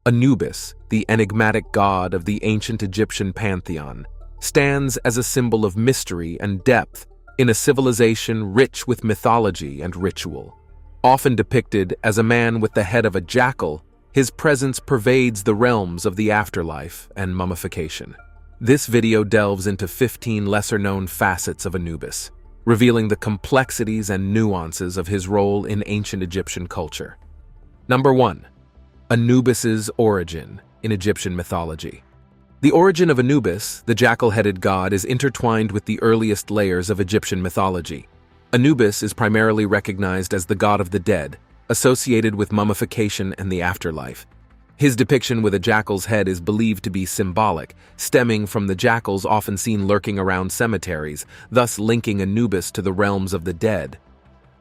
Anubis, the enigmatic god of the ancient Egyptian pantheon, stands as a symbol of mystery and depth in a civilization rich with mythology and ritual. Often depicted as a man with the head of a jackal, his presence pervades the realms of the afterlife and mummification. This video delves into 15 lesser-known facets of Anubis, revealing the complexities and nuances of his role in ancient Egyptian culture. Number 1. Anubis's origin in Egyptian mythology. The origin of Anubis, the jackal-headed god, is intertwined with the earliest layers of Egyptian mythology. Anubis is primarily recognized as the god of the dead, associated with mummification and the afterlife. His depiction with a jackal's head is believed to be symbolic, stemming from the jackals often seen lurking around cemeteries, thus linking Anubis to the realms of the dead.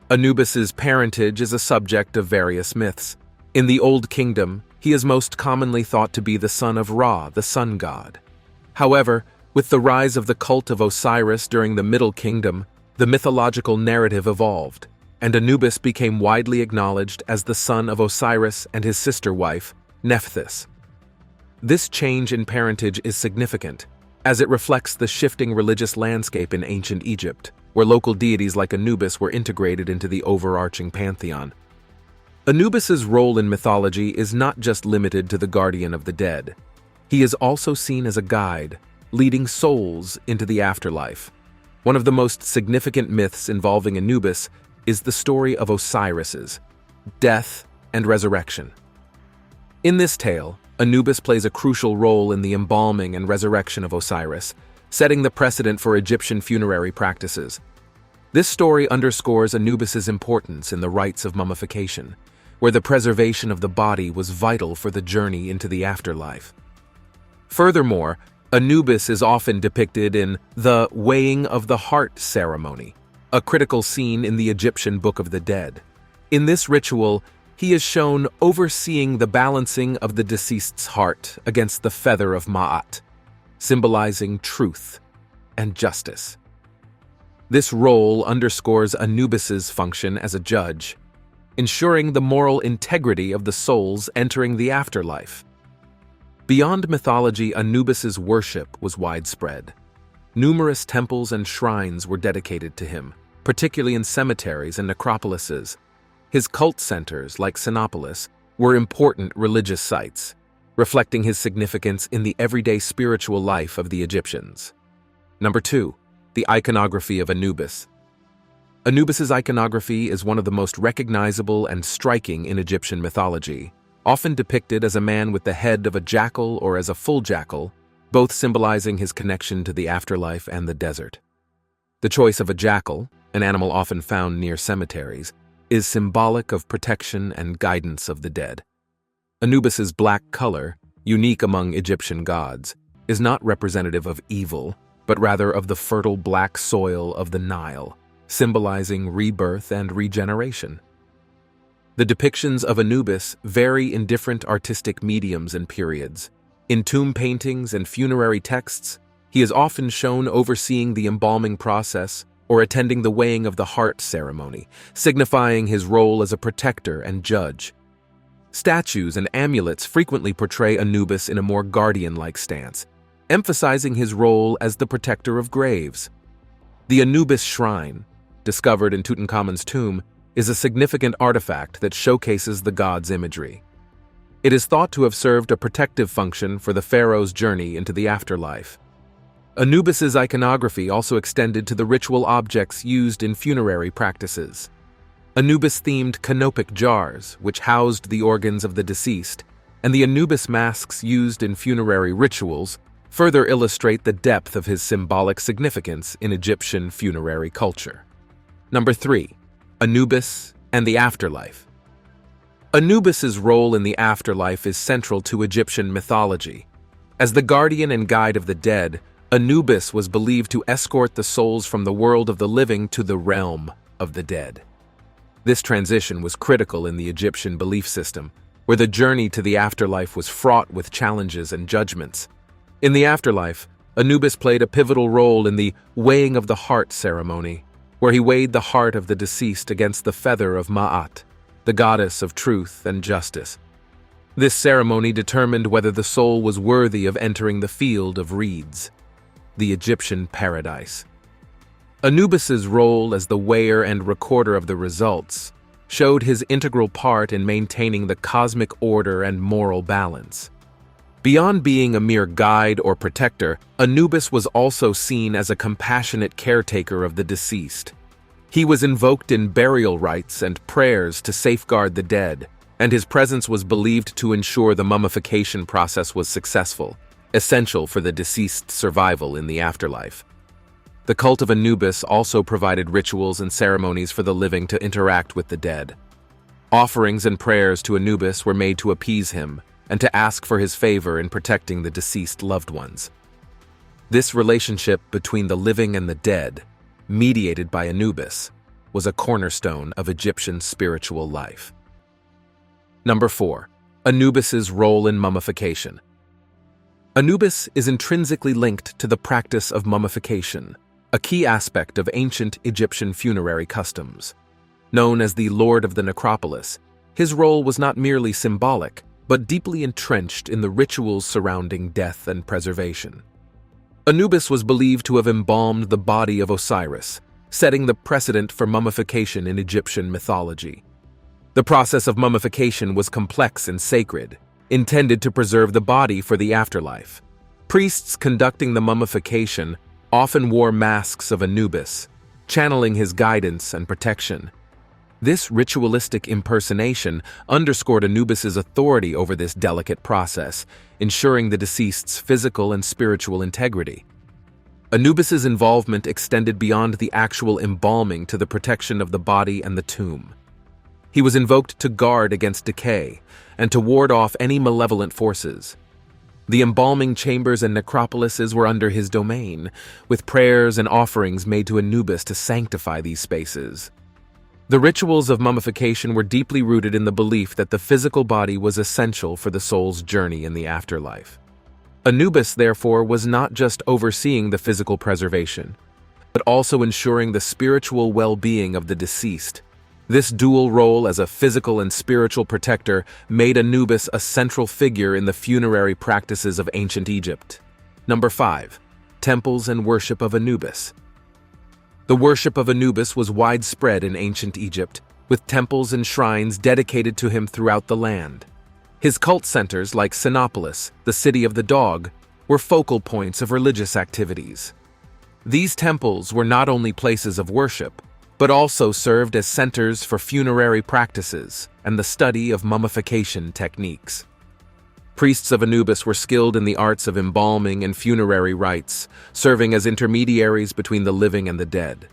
Anubis's parentage is a subject of various myths. In the Old Kingdom, he is most commonly thought to be the son of Ra, the sun god. However, with the rise of the cult of Osiris during the Middle Kingdom, the mythological narrative evolved, and Anubis became widely acknowledged as the son of Osiris and his sister wife, Nephthys. This change in parentage is significant, as it reflects the shifting religious landscape in ancient Egypt, where local deities like Anubis were integrated into the overarching pantheon. Anubis's role in mythology is not just limited to the guardian of the dead. He is also seen as a guide, leading souls into the afterlife. One of the most significant myths involving Anubis is the story of Osiris's death and resurrection. In this tale, Anubis plays a crucial role in the embalming and resurrection of Osiris, setting the precedent for Egyptian funerary practices. This story underscores Anubis's importance in the rites of mummification, where the preservation of the body was vital for the journey into the afterlife. Furthermore, Anubis is often depicted in the weighing of the heart ceremony, a critical scene in the Egyptian Book of the Dead. In this ritual, he is shown overseeing the balancing of the deceased's heart against the feather of Ma'at, symbolizing truth and justice. This role underscores Anubis's function as a judge, ensuring the moral integrity of the souls entering the afterlife. Beyond mythology, Anubis's worship was widespread. Numerous temples and shrines were dedicated to him, particularly in cemeteries and necropolises. His cult centers, like Sinopolis, were important religious sites, reflecting his significance in the everyday spiritual life of the Egyptians. Number 2. The iconography of Anubis. Anubis's iconography is one of the most recognizable and striking in Egyptian mythology, often depicted as a man with the head of a jackal or as a full jackal, both symbolizing his connection to the afterlife and the desert. The choice of a jackal, an animal often found near cemeteries, is symbolic of protection and guidance of the dead. Anubis's black color, unique among Egyptian gods, is not representative of evil, but rather of the fertile black soil of the Nile, symbolizing rebirth and regeneration. The depictions of Anubis vary in different artistic mediums and periods. In tomb paintings and funerary texts, he is often shown overseeing the embalming process or attending the weighing of the heart ceremony, signifying his role as a protector and judge. Statues and amulets frequently portray Anubis in a more guardian-like stance, emphasizing his role as the protector of graves. The Anubis Shrine, discovered in Tutankhamun's tomb, is a significant artifact that showcases the god's imagery. It is thought to have served a protective function for the pharaoh's journey into the afterlife. Anubis's iconography also extended to the ritual objects used in funerary practices. Anubis-themed canopic jars, which housed the organs of the deceased, and the Anubis masks used in funerary rituals further illustrate the depth of his symbolic significance in Egyptian funerary culture. Number 3. Anubis and the afterlife. Anubis's role in the afterlife is central to Egyptian mythology. As the guardian and guide of the dead, Anubis was believed to escort the souls from the world of the living to the realm of the dead. This transition was critical in the Egyptian belief system, where the journey to the afterlife was fraught with challenges and judgments. In the afterlife, Anubis played a pivotal role in the weighing of the heart ceremony, where he weighed the heart of the deceased against the feather of Ma'at, the goddess of truth and justice. This ceremony determined whether the soul was worthy of entering the field of reeds, the Egyptian paradise. Anubis's role as the weigher and recorder of the results showed his integral part in maintaining the cosmic order and moral balance. Beyond being a mere guide or protector, Anubis was also seen as a compassionate caretaker of the deceased. He was invoked in burial rites and prayers to safeguard the dead, and his presence was believed to ensure the mummification process was successful, essential for the deceased's survival in the afterlife. The cult of Anubis also provided rituals and ceremonies for the living to interact with the dead. Offerings and prayers to Anubis were made to appease him and to ask for his favor in protecting the deceased loved ones. This relationship between the living and the dead, mediated by Anubis, was a cornerstone of Egyptian spiritual life. Number 4. Anubis's role in mummification. Anubis is intrinsically linked to the practice of mummification, a key aspect of ancient Egyptian funerary customs. Known as the Lord of the Necropolis, his role was not merely symbolic, but deeply entrenched in the rituals surrounding death and preservation. Anubis was believed to have embalmed the body of Osiris, setting the precedent for mummification in Egyptian mythology. The process of mummification was complex and sacred, intended to preserve the body for the afterlife. Priests conducting the mummification often wore masks of Anubis, channeling his guidance and protection. This ritualistic impersonation underscored Anubis's authority over this delicate process, ensuring the deceased's physical and spiritual integrity. Anubis's involvement extended beyond the actual embalming to the protection of the body and the tomb. He was invoked to guard against decay and to ward off any malevolent forces. The embalming chambers and necropolises were under his domain, with prayers and offerings made to Anubis to sanctify these spaces. The rituals of mummification were deeply rooted in the belief that the physical body was essential for the soul's journey in the afterlife. Anubis, therefore, was not just overseeing the physical preservation, but also ensuring the spiritual well-being of the deceased. This dual role as a physical and spiritual protector made Anubis a central figure in the funerary practices of ancient Egypt. Number 5. Temples and worship of Anubis. The worship of Anubis was widespread in ancient Egypt, with temples and shrines dedicated to him throughout the land. His cult centers, like Sinopolis, the city of the dog, were focal points of religious activities. These temples were not only places of worship, but also served as centers for funerary practices and the study of mummification techniques. Priests of Anubis were skilled in the arts of embalming and funerary rites, serving as intermediaries between the living and the dead.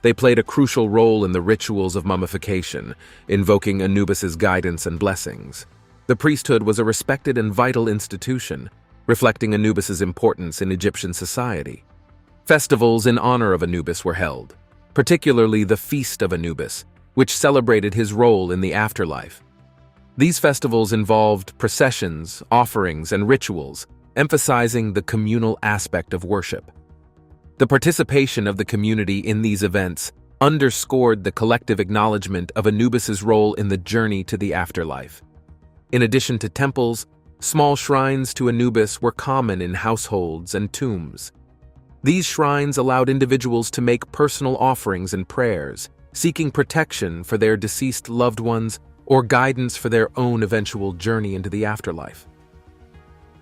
They played a crucial role in the rituals of mummification, invoking Anubis's guidance and blessings. The priesthood was a respected and vital institution, reflecting Anubis's importance in Egyptian society. Festivals in honor of Anubis were held, particularly the Feast of Anubis, which celebrated his role in the afterlife. These festivals involved processions, offerings, and rituals, emphasizing the communal aspect of worship. The participation of the community in these events underscored the collective acknowledgement of Anubis's role in the journey to the afterlife. In addition to temples, small shrines to Anubis were common in households and tombs. These shrines allowed individuals to make personal offerings and prayers, seeking protection for their deceased loved ones or guidance for their own eventual journey into the afterlife.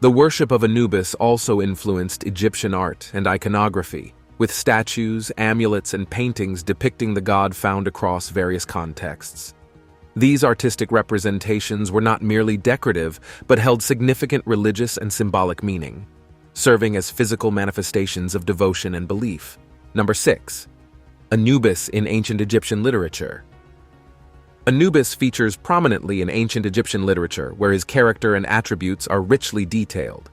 The worship of Anubis also influenced Egyptian art and iconography, with statues, amulets, and paintings depicting the god found across various contexts. These artistic representations were not merely decorative, but held significant religious and symbolic meaning, serving as physical manifestations of devotion and belief. Number 6. Anubis in ancient Egyptian literature. Anubis features prominently in ancient Egyptian literature, where his character and attributes are richly detailed.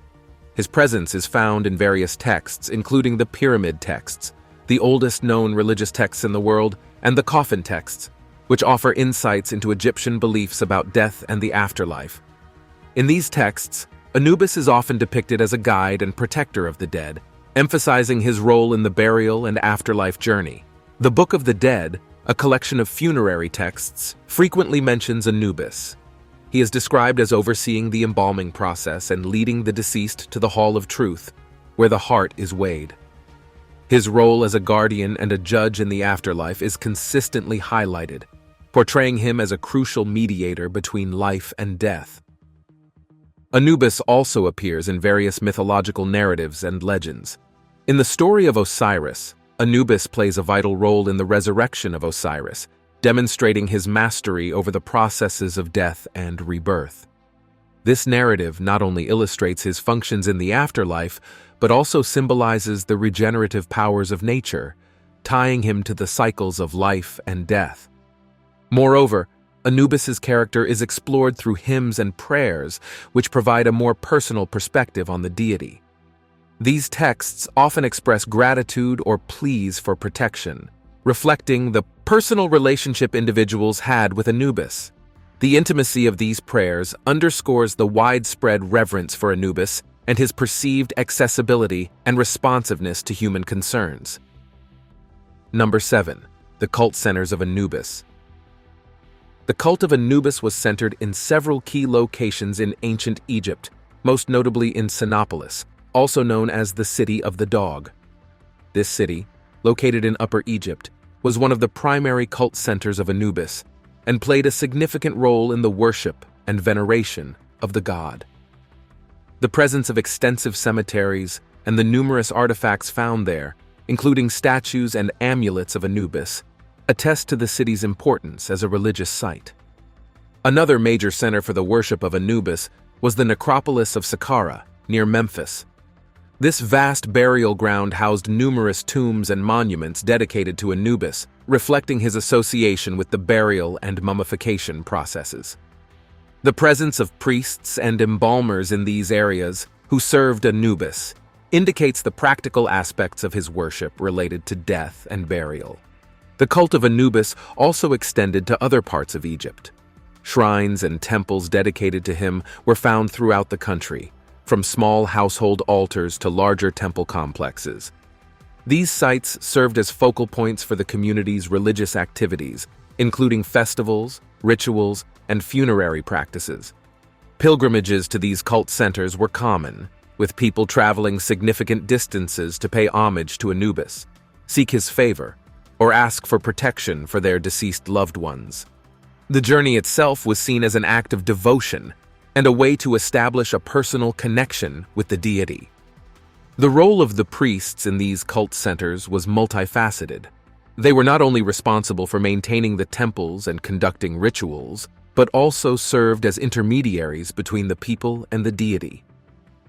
His presence is found in various texts, including the pyramid texts, the oldest known religious texts in the world, and the coffin texts, which offer insights into Egyptian beliefs about death and the afterlife. In these texts, Anubis is often depicted as a guide and protector of the dead, emphasizing his role in the burial and afterlife journey. The Book of the Dead, a collection of funerary texts, frequently mentions Anubis. He is described as overseeing the embalming process and leading the deceased to the Hall of Truth, where the heart is weighed. His role as a guardian and a judge in the afterlife is consistently highlighted, portraying him as a crucial mediator between life and death. Anubis also appears in various mythological narratives and legends. In the story of Osiris, Anubis plays a vital role in the resurrection of Osiris, demonstrating his mastery over the processes of death and rebirth. This narrative not only illustrates his functions in the afterlife, but also symbolizes the regenerative powers of nature, tying him to the cycles of life and death. Moreover, Anubis's character is explored through hymns and prayers, which provide a more personal perspective on the deity. These texts often express gratitude or pleas for protection, reflecting the personal relationship individuals had with Anubis. The intimacy of these prayers underscores the widespread reverence for Anubis and his perceived accessibility and responsiveness to human concerns. Number 7. The cult centers of Anubis. The cult of Anubis was centered in several key locations in ancient Egypt, most notably in Sinopolis, also known as the City of the Dog. This city, located in Upper Egypt, was one of the primary cult centers of Anubis and played a significant role in the worship and veneration of the god. The presence of extensive cemeteries and the numerous artifacts found there, including statues and amulets of Anubis, attest to the city's importance as a religious site. Another major center for the worship of Anubis was the necropolis of Saqqara, near Memphis. This vast burial ground housed numerous tombs and monuments dedicated to Anubis, reflecting his association with the burial and mummification processes. The presence of priests and embalmers in these areas, who served Anubis, indicates the practical aspects of his worship related to death and burial. The cult of Anubis also extended to other parts of Egypt. Shrines and temples dedicated to him were found throughout the country, from small household altars to larger temple complexes. These sites served as focal points for the community's religious activities, including festivals, rituals, and funerary practices. Pilgrimages to these cult centers were common, with people traveling significant distances to pay homage to Anubis, seek his favor, or ask for protection for their deceased loved ones. The journey itself was seen as an act of devotion and a way to establish a personal connection with the deity. The role of the priests in these cult centers was multifaceted. They were not only responsible for maintaining the temples and conducting rituals, but also served as intermediaries between the people and the deity.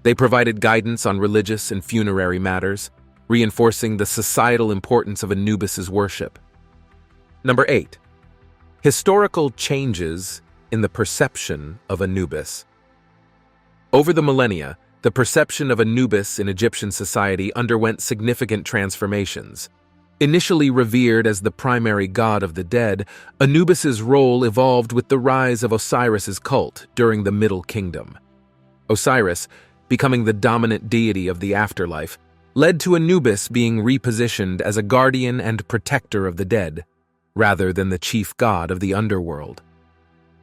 They provided guidance on religious and funerary matters, reinforcing the societal importance of Anubis's worship. Number 8. Historical changes in the perception of Anubis. Over the millennia, the perception of Anubis in Egyptian society underwent significant transformations. Initially revered as the primary god of the dead, Anubis's role evolved with the rise of Osiris's cult during the Middle Kingdom. Osiris, becoming the dominant deity of the afterlife, led to Anubis being repositioned as a guardian and protector of the dead, rather than the chief god of the underworld.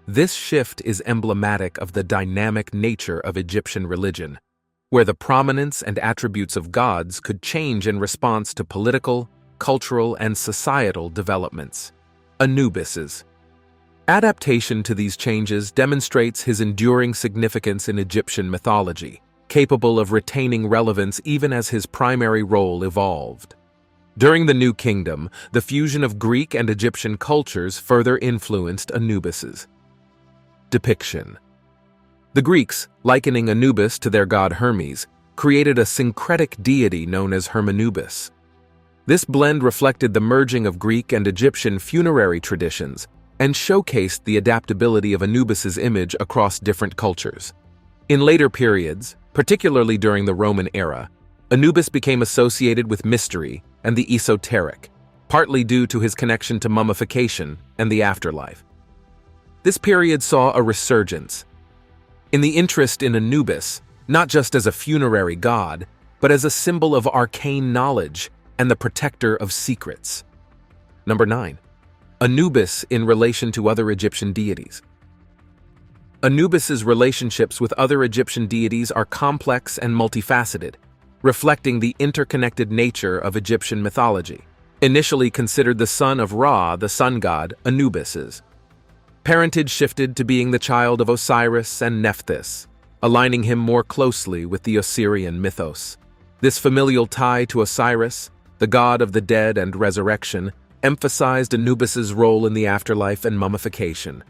This shift is emblematic of the dynamic nature of Egyptian religion, where the prominence and attributes of gods could change in response to political, cultural, and societal developments. Anubis's adaptation to these changes demonstrates his enduring significance in Egyptian mythology, capable of retaining relevance even as his primary role evolved. During the New Kingdom, the fusion of Greek and Egyptian cultures further influenced Anubis's depiction. The Greeks, likening Anubis to their god Hermes, created a syncretic deity known as Hermanubis. This blend reflected the merging of Greek and Egyptian funerary traditions and showcased the adaptability of Anubis's image across different cultures. In later periods, particularly during the Roman era, Anubis became associated with mystery and the esoteric, partly due to his connection to mummification and the afterlife. This period saw a resurgence in the interest in Anubis, not just as a funerary god, but as a symbol of arcane knowledge and the protector of secrets. Number 9. Anubis in relation to other Egyptian deities. Anubis's relationships with other Egyptian deities are complex and multifaceted, reflecting the interconnected nature of Egyptian mythology. Initially considered the son of Ra, the sun god, Anubis's parentage shifted to being the child of Osiris and Nephthys, aligning him more closely with the Osirian mythos. This familial tie to Osiris, the god of the dead and resurrection, emphasized Anubis's role in the afterlife and mummification.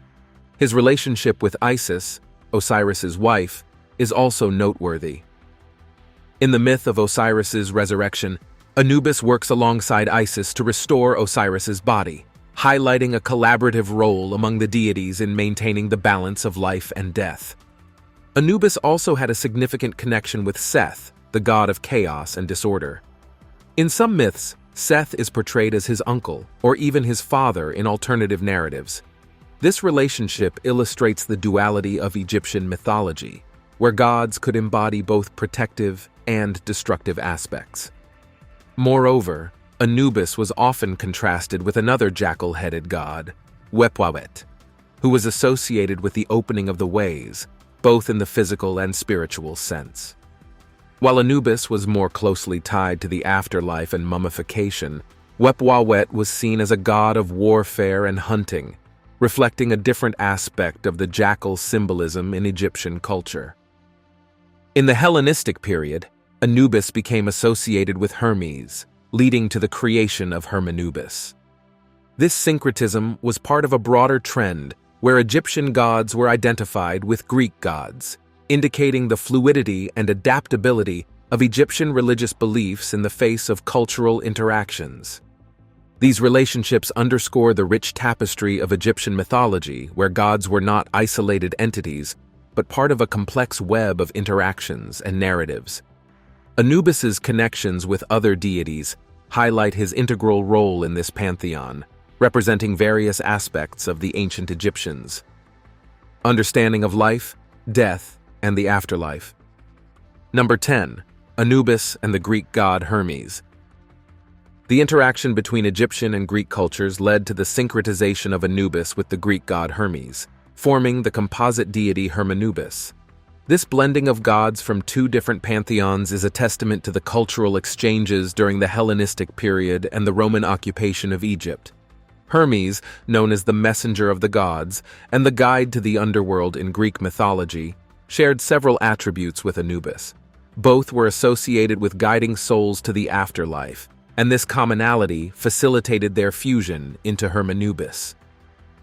His relationship with Isis, Osiris's wife, is also noteworthy. In the myth of Osiris's resurrection, Anubis works alongside Isis to restore Osiris's body, highlighting a collaborative role among the deities in maintaining the balance of life and death. Anubis also had a significant connection with Seth, the god of chaos and disorder. In some myths, Seth is portrayed as his uncle or even his father in alternative narratives. This relationship illustrates the duality of Egyptian mythology, where gods could embody both protective and destructive aspects. Moreover, Anubis was often contrasted with another jackal-headed god, Wepwawet, who was associated with the opening of the ways, both in the physical and spiritual sense. While Anubis was more closely tied to the afterlife and mummification, Wepwawet was seen as a god of warfare and hunting, reflecting a different aspect of the jackal symbolism in Egyptian culture. In the Hellenistic period, Anubis became associated with Hermes, leading to the creation of Hermanubis. This syncretism was part of a broader trend where Egyptian gods were identified with Greek gods, indicating the fluidity and adaptability of Egyptian religious beliefs in the face of cultural interactions. These relationships underscore the rich tapestry of Egyptian mythology, where gods were not isolated entities, but part of a complex web of interactions and narratives. Anubis's connections with other deities highlight his integral role in this pantheon, representing various aspects of the ancient Egyptians. Understanding of life, death, and the afterlife. Number 10. Anubis and the Greek god Hermes. The interaction between Egyptian and Greek cultures led to the syncretization of Anubis with the Greek god Hermes, forming the composite deity Hermanubis. This blending of gods from two different pantheons is a testament to the cultural exchanges during the Hellenistic period and the Roman occupation of Egypt. Hermes, known as the messenger of the gods and the guide to the underworld in Greek mythology, shared several attributes with Anubis. Both were associated with guiding souls to the afterlife, and this commonality facilitated their fusion into Hermanubis.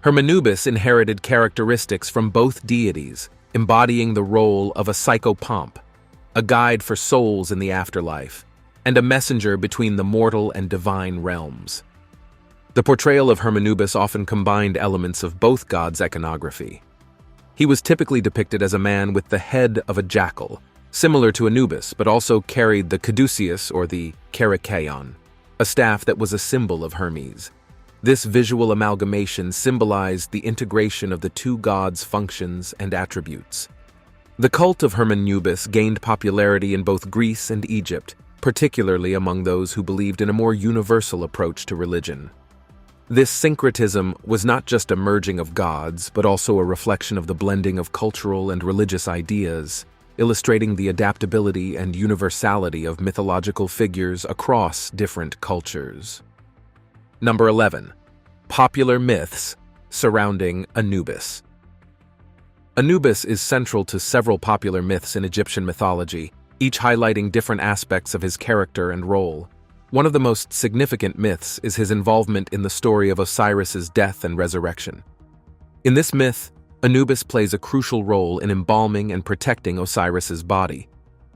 Hermanubis inherited characteristics from both deities, embodying the role of a psychopomp, a guide for souls in the afterlife, and a messenger between the mortal and divine realms. The portrayal of Hermanubis often combined elements of both gods' iconography. He was typically depicted as a man with the head of a jackal, similar to Anubis, but also carried the caduceus or the kerykeion, a staff that was a symbol of Hermes. This visual amalgamation symbolized the integration of the two gods' functions and attributes. The cult of Hermanubis gained popularity in both Greece and Egypt, particularly among those who believed in a more universal approach to religion. This syncretism was not just a merging of gods, but also a reflection of the blending of cultural and religious ideas, illustrating the adaptability and universality of mythological figures across different cultures. Number 11. Popular myths surrounding Anubis. Anubis is central to several popular myths in Egyptian mythology, each highlighting different aspects of his character and role. One of the most significant myths is his involvement in the story of Osiris's death and resurrection. In this myth, Anubis plays a crucial role in embalming and protecting Osiris's body,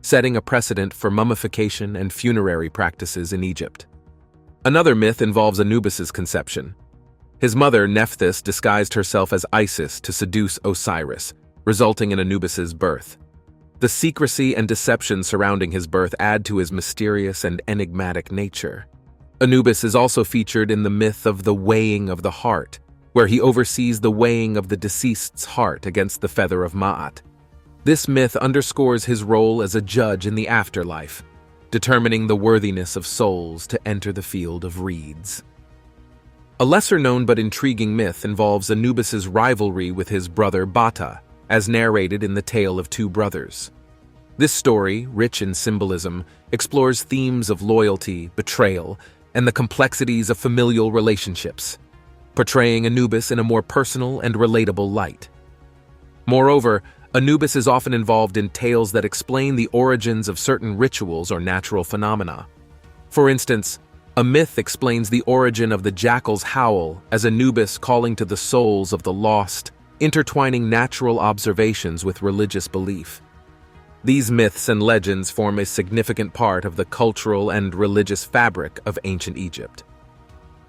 setting a precedent for mummification and funerary practices in Egypt. Another myth involves Anubis's conception. His mother, Nephthys, disguised herself as Isis to seduce Osiris, resulting in Anubis's birth. The secrecy and deception surrounding his birth add to his mysterious and enigmatic nature. Anubis is also featured in the myth of the weighing of the heart, where he oversees the weighing of the deceased's heart against the feather of Ma'at. This myth underscores his role as a judge in the afterlife, determining the worthiness of souls to enter the field of reeds. A lesser-known but intriguing myth involves Anubis's rivalry with his brother Bata, as narrated in the Tale of Two Brothers. This story, rich in symbolism, explores themes of loyalty, betrayal, and the complexities of familial relationships, portraying Anubis in a more personal and relatable light. Moreover, Anubis is often involved in tales that explain the origins of certain rituals or natural phenomena. For instance, a myth explains the origin of the jackal's howl as Anubis calling to the souls of the lost, intertwining natural observations with religious belief. These myths and legends form a significant part of the cultural and religious fabric of ancient Egypt.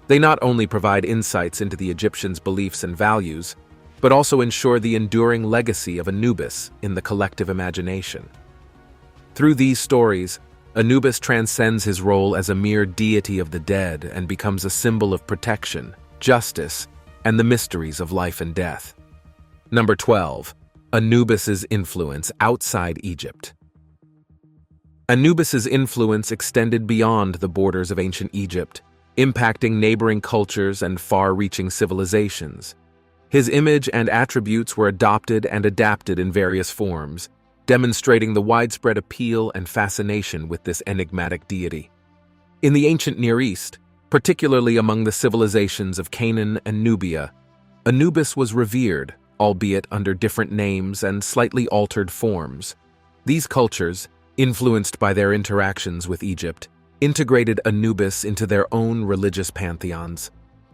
They not only provide insights into the Egyptians' beliefs and values, but also ensure the enduring legacy of Anubis in the collective imagination. Through these stories, Anubis transcends his role as a mere deity of the dead and becomes a symbol of protection, justice, and the mysteries of life and death. Number 12. Anubis's influence outside Egypt. Anubis's influence extended beyond the borders of ancient Egypt, impacting neighboring cultures and far-reaching civilizations. His image and attributes were adopted and adapted in various forms, demonstrating the widespread appeal and fascination with this enigmatic deity. In the ancient Near East, particularly among the civilizations of Canaan and Nubia, Anubis was revered, albeit under different names and slightly altered forms. These cultures, influenced by their interactions with Egypt, integrated Anubis into their own religious pantheons,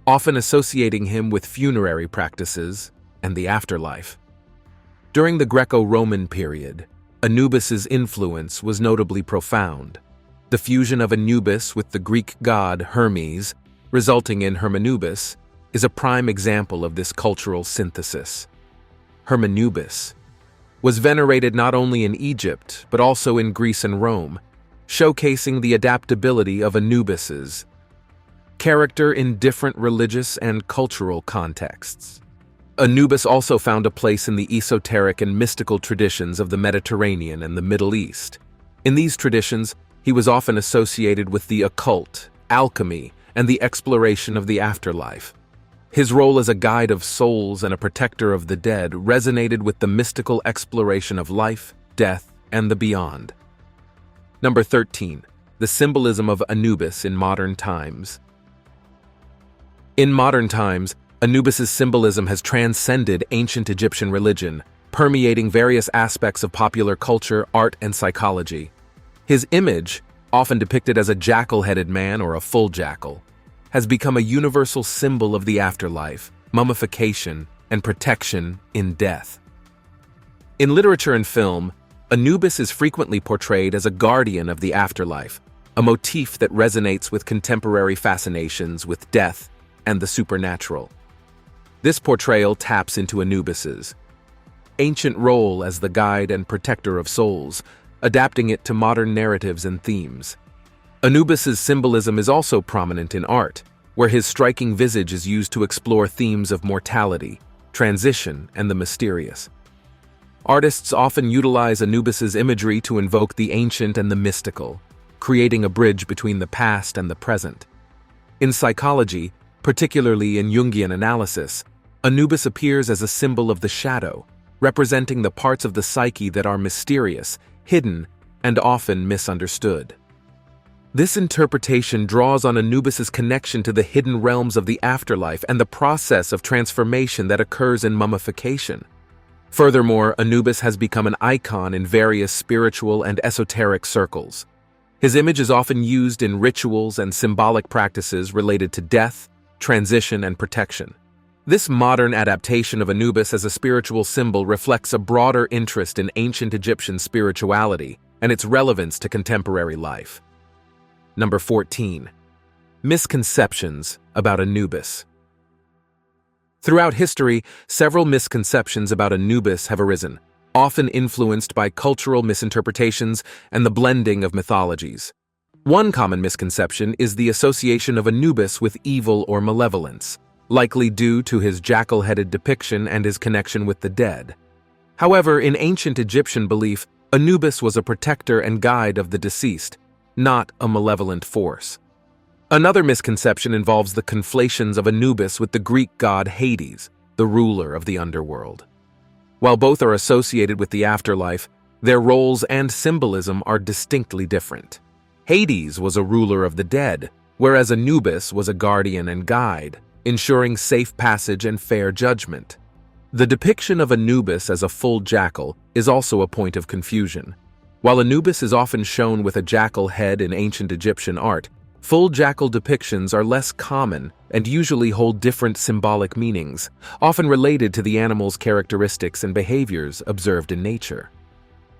often associating him with funerary practices and the afterlife. During the Greco-Roman period, Anubis's influence was notably profound. The fusion of Anubis with the Greek god Hermes, resulting in Hermanubis, is a prime example of this cultural synthesis. Hermanubis was venerated not only in Egypt but also in Greece and Rome, showcasing the adaptability of Anubis's character in different religious and cultural contexts. Anubis also found a place in the esoteric and mystical traditions of the Mediterranean and the Middle East. In these traditions, he was often associated with the occult, alchemy, and the exploration of the afterlife. His role as a guide of souls and a protector of the dead resonated with the mystical exploration of life, death, and the beyond. Number 13. The symbolism of Anubis in modern times. In modern times, Anubis's symbolism has transcended ancient Egyptian religion, permeating various aspects of popular culture, art, and psychology. His image, often depicted as a jackal-headed man or a full jackal, has become a universal symbol of the afterlife, mummification, and protection in death. In literature and film, Anubis is frequently portrayed as a guardian of the afterlife, a motif that resonates with contemporary fascinations with death and the supernatural. This portrayal taps into Anubis's ancient role as the guide and protector of souls, adapting it to modern narratives and themes. Anubis's symbolism is also prominent in art, where his striking visage is used to explore themes of mortality, transition, and the mysterious. Artists often utilize Anubis's imagery to invoke the ancient and the mystical, creating a bridge between the past and the present. In psychology, particularly in Jungian analysis, Anubis appears as a symbol of the shadow, representing the parts of the psyche that are mysterious, hidden, and often misunderstood. This interpretation draws on Anubis's connection to the hidden realms of the afterlife and the process of transformation that occurs in mummification. Furthermore, Anubis has become an icon in various spiritual and esoteric circles. His image is often used in rituals and symbolic practices related to death, transition, and protection. This modern adaptation of Anubis as a spiritual symbol reflects a broader interest in ancient Egyptian spirituality and its relevance to contemporary life. Number 14. Misconceptions about Anubis. Throughout history, several misconceptions about Anubis have arisen, often influenced by cultural misinterpretations and the blending of mythologies. One common misconception is the association of Anubis with evil or malevolence, likely due to his jackal-headed depiction and his connection with the dead. However, in ancient Egyptian belief, Anubis was a protector and guide of the deceased, not a malevolent force. Another misconception involves the conflations of Anubis with the Greek god Hades, the ruler of the underworld. While both are associated with the afterlife, their roles and symbolism are distinctly different. Hades was a ruler of the dead, whereas Anubis was a guardian and guide, ensuring safe passage and fair judgment. The depiction of Anubis as a full jackal is also a point of confusion. While Anubis is often shown with a jackal head in ancient Egyptian art, full jackal depictions are less common and usually hold different symbolic meanings, often related to the animal's characteristics and behaviors observed in nature.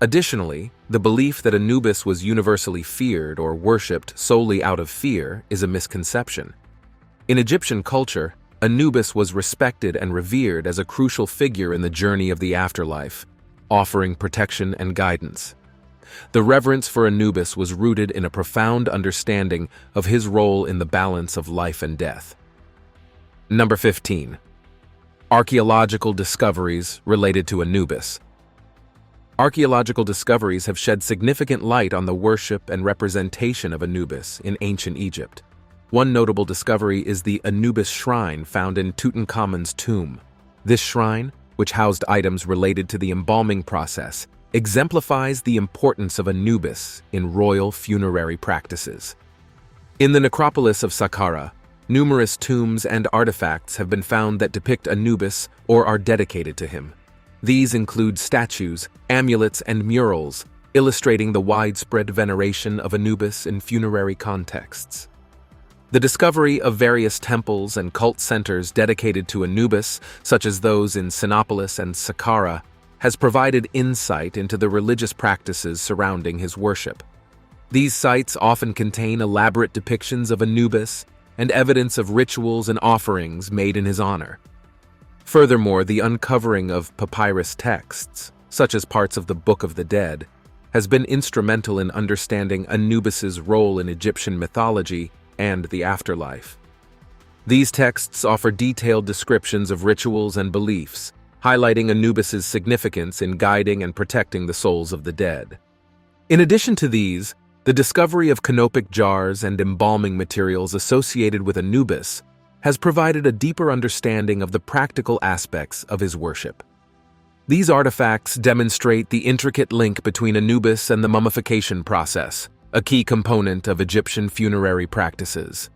Additionally, the belief that Anubis was universally feared or worshipped solely out of fear is a misconception. In Egyptian culture, Anubis was respected and revered as a crucial figure in the journey of the afterlife, offering protection and guidance. The reverence for Anubis was rooted in a profound understanding of his role in the balance of life and death. Number 15. Archaeological discoveries related to Anubis. Archaeological discoveries have shed significant light on the worship and representation of Anubis in ancient Egypt. One notable discovery is the Anubis shrine found in Tutankhamun's tomb. This shrine, which housed items related to the embalming process, exemplifies the importance of Anubis in royal funerary practices. In the necropolis of Saqqara, numerous tombs and artifacts have been found that depict Anubis or are dedicated to him. These include statues, amulets, and murals, illustrating the widespread veneration of Anubis in funerary contexts. The discovery of various temples and cult centers dedicated to Anubis, such as those in Sinopolis and Saqqara, has provided insight into the religious practices surrounding his worship. These sites often contain elaborate depictions of Anubis and evidence of rituals and offerings made in his honor. Furthermore, the uncovering of papyrus texts, such as parts of the Book of the Dead, has been instrumental in understanding Anubis's role in Egyptian mythology and the afterlife. These texts offer detailed descriptions of rituals and beliefs, highlighting Anubis's significance in guiding and protecting the souls of the dead. In addition to these, the discovery of canopic jars and embalming materials associated with Anubis has provided a deeper understanding of the practical aspects of his worship. These artifacts demonstrate the intricate link between Anubis and the mummification process, a key component of Egyptian funerary practices.